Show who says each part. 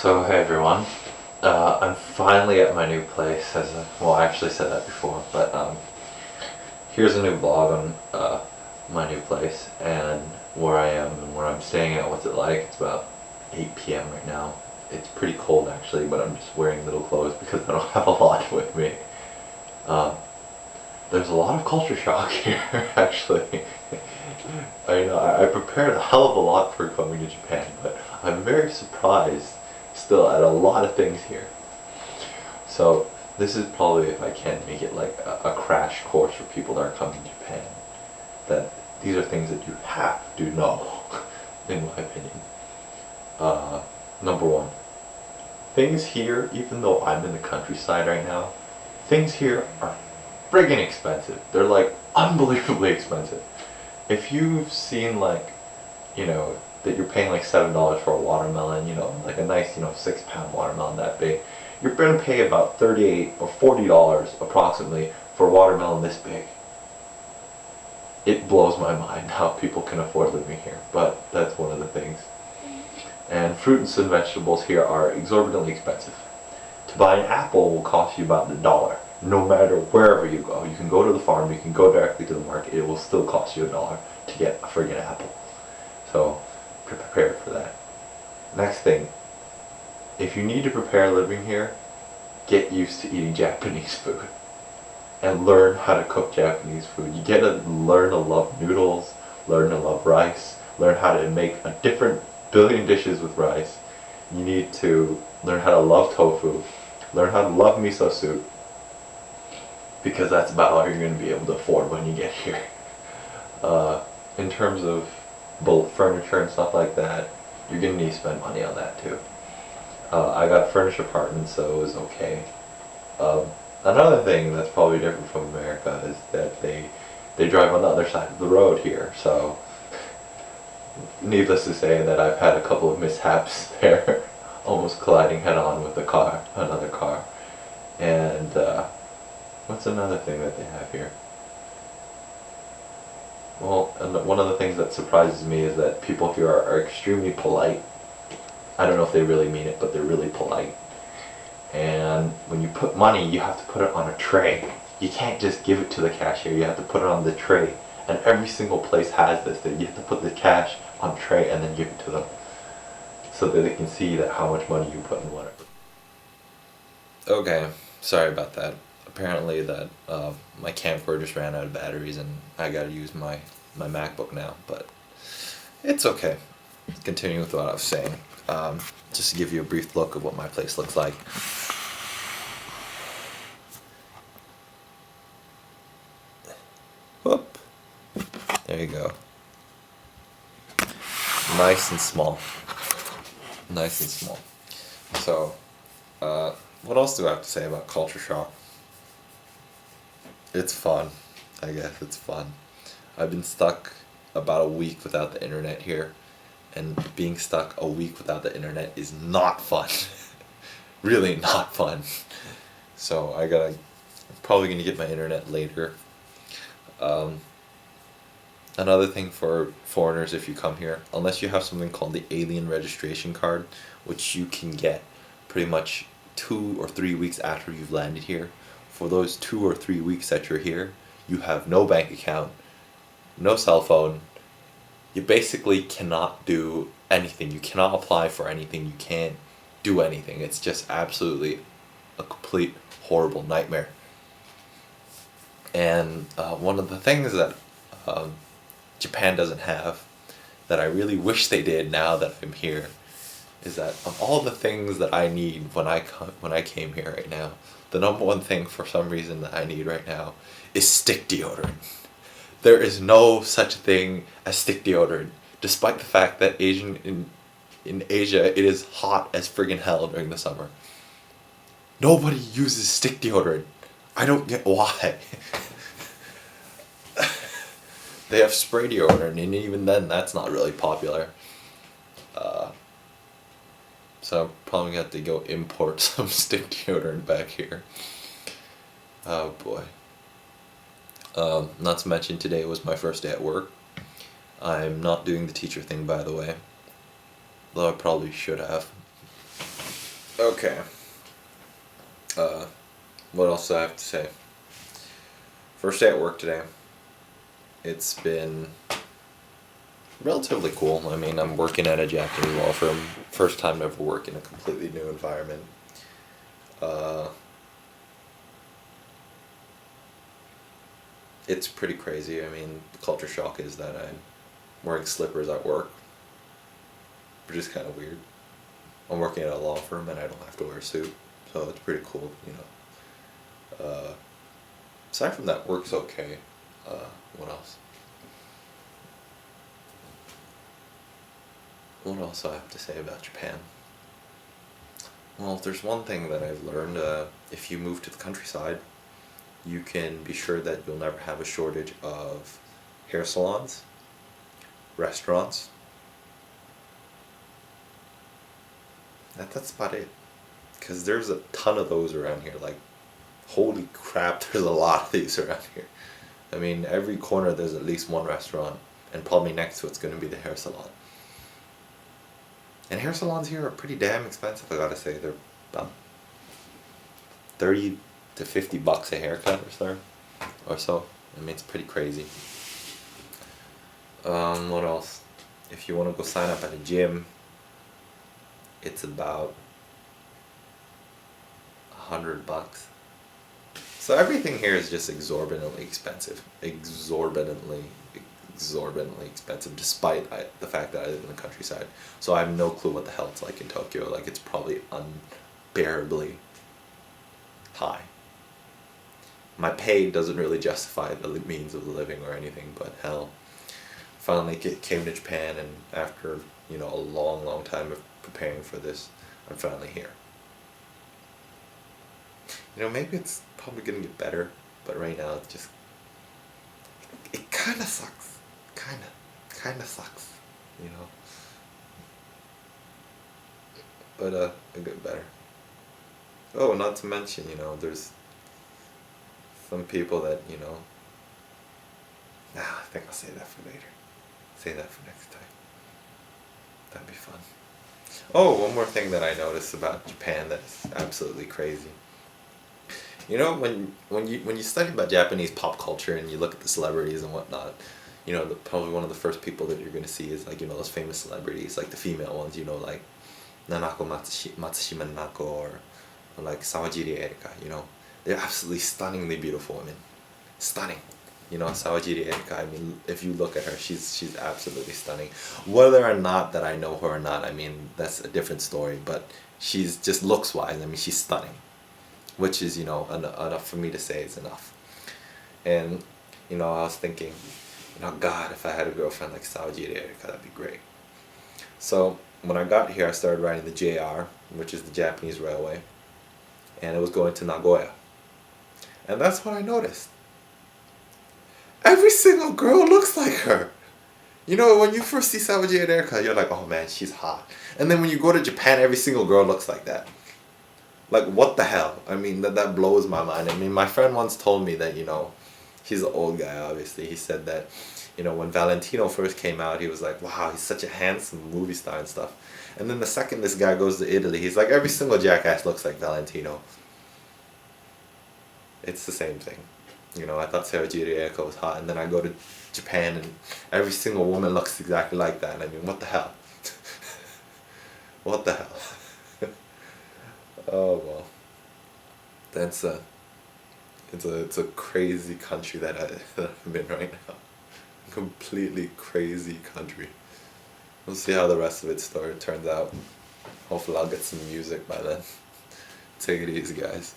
Speaker 1: So hey everyone, I'm finally at my new place. Well, I actually said that before, but here's a new vlog on my new place and where I am and where I'm staying at. What's it like? It's about 8 p.m. right now. It's pretty cold actually, but I'm just wearing little clothes because I don't have a lot with me. There's a lot of culture shock here, actually. I prepared a hell of a lot for coming to Japan, but I'm very surprised still at a lot of things here. So this is probably, if I can make it like a crash course for people that are coming to Japan, that these are things that you have to know, in my opinion. Number one, things here, even though I'm in the countryside right now, things here are friggin' expensive. They're like unbelievably expensive. If you've seen like, that you're paying like $7 for a watermelon, like a nice, 6-pound watermelon that big, you're gonna pay about $38 or $40 approximately for a watermelon this big. It blows my mind how people can afford living here, but that's one of the things. And fruits and vegetables here are exorbitantly expensive. To buy an apple will cost you about $1. No matter wherever you go. You can go to the farm, you can go directly to the market, it will still cost you $1 to get a friggin' apple. So, prepare for that. Next thing, if you need to prepare living here, get used to eating Japanese food. And learn how to cook Japanese food. You get to learn to love noodles, learn to love rice, learn how to make a different billion dishes with rice. You need to learn how to love tofu, learn how to love miso soup, because that's about all you're going to be able to afford when you get here. In terms of both furniture and stuff like that, you're going to need to spend money on that too. I got a furnished apartment, so it was okay. Another thing that's probably different from America is that they drive on the other side of the road here, so needless to say that I've had a couple of mishaps there, almost colliding head on with another car. And what's another thing that they have here? Well, and one of the things that surprises me is that people here are extremely polite. I don't know if they really mean it, but they're really polite. And when you put money, you have to put it on a tray. You can't just give it to the cashier, you have to put it on the tray. And every single place has this, that you have to put the cash on a tray and then give it to them, so that they can see that how much money you put in whatever. Okay, sorry about that. Apparently that my camcorder just ran out of batteries and I gotta use my MacBook now, but it's okay. Continuing with what I was saying, just to give you a brief look of what my place looks like. Whoop. There you go. Nice and small. Nice and small. So, what else do I have to say about culture shock? It's fun. I guess it's fun. I've been stuck about a week without the internet here, and being stuck a week without the internet is not fun. Really not fun. So I'm probably gonna get my internet later. Another thing for foreigners, if you come here, unless you have something called the alien registration card, which you can get pretty much 2 or 3 weeks after you've landed here. For those 2 or 3 weeks that you're here, you have no bank account, no cell phone. You basically cannot do anything. You cannot apply for anything. You can't do anything. It's just absolutely a complete horrible nightmare. And one of the things that Japan doesn't have, that I really wish they did now that I'm here, is that of all the things that I need when I came here right now, the number one thing for some reason that I need right now is stick deodorant. There is no such thing as stick deodorant, despite the fact that in Asia it is hot as friggin' hell during the summer. Nobody uses stick deodorant. I don't get why. They have spray deodorant, and even then that's not really popular. So I'm probably gonna have to go import some stick deodorant back here. Oh boy. Not to mention today was my first day at work. I'm not doing the teacher thing, by the way, though I probably should have. Okay. What else do I have to say? First day at work today. It's been relatively cool. I mean, I'm working at a Japanese law firm. First time ever work in a completely new environment. It's pretty crazy. I mean, the culture shock is that I'm wearing slippers at work, which is kind of weird. I'm working at a law firm and I don't have to wear a suit, so it's pretty cool, you know. Aside from that, work's okay. What else? What else do I have to say about Japan? Well, if there's one thing that I've learned, if you move to the countryside, you can be sure that you'll never have a shortage of hair salons, restaurants. That's about it. Because there's a ton of those around here. Like, holy crap, there's a lot of these around here. I mean, every corner there's at least one restaurant, and probably next to it's going to be the hair salon. And hair salons here are pretty damn expensive, I gotta say. They're about 30 to 50 bucks a haircut or so. I mean, it's pretty crazy. What else? If you want to go sign up at a gym, it's about $100. So everything here is just exorbitantly expensive. Exorbitantly expensive, despite the fact that I live in the countryside. So I have no clue what the hell it's like in Tokyo. Like, it's probably unbearably high. My pay doesn't really justify the means of living or anything, but hell, finally came to Japan, and after, you know, a long time of preparing for this, I'm finally here. You know, maybe it's probably gonna get better, but right now it's just, it kinda sucks. Kinda sucks, you know. But it'll get better. Oh, not to mention, you know, there's some people that, you know, I think I'll save that for later. Save that for next time. That'd be fun. Oh, one more thing that I noticed about Japan that's absolutely crazy. You know, when you study about Japanese pop culture and you look at the celebrities and whatnot, you know, probably one of the first people that you're going to see is, like, you know, those famous celebrities, like the female ones, you know, like Nanako Matsushima Nanako, or like Sawajiri Erika, you know. They're absolutely stunningly beautiful women. Stunning. You know, Sawajiri Erika, I mean, if you look at her, she's absolutely stunning. Whether or not that I know her or not, I mean, that's a different story, but she's just looks-wise, I mean, she's stunning. Which is, you know, enough for me to say is enough. And, you know, I was thinking, you know, God, if I had a girlfriend like Sawajiri Erika, that'd be great. So, when I got here, I started riding the JR, which is the Japanese railway, and it was going to Nagoya. And that's what I noticed. Every single girl looks like her. You know, when you first see Sawajiri Erika, you're like, oh man, she's hot. And then when you go to Japan, every single girl looks like that. Like, what the hell? I mean, that blows my mind. I mean, my friend once told me that, you know, he's an old guy, obviously. He said that, you know, when Valentino first came out, he was like, wow, he's such a handsome movie star and stuff. And then the second this guy goes to Italy, he's like, every single jackass looks like Valentino. It's the same thing. You know, I thought Sawajiri Erika was hot, and then I go to Japan and every single woman looks exactly like that. I mean, what the hell? What the hell? Oh well, it's a crazy country that I'm in right now. Completely crazy country. We'll see how the rest of it turns out. Hopefully I'll get some music by then. Take it easy, guys.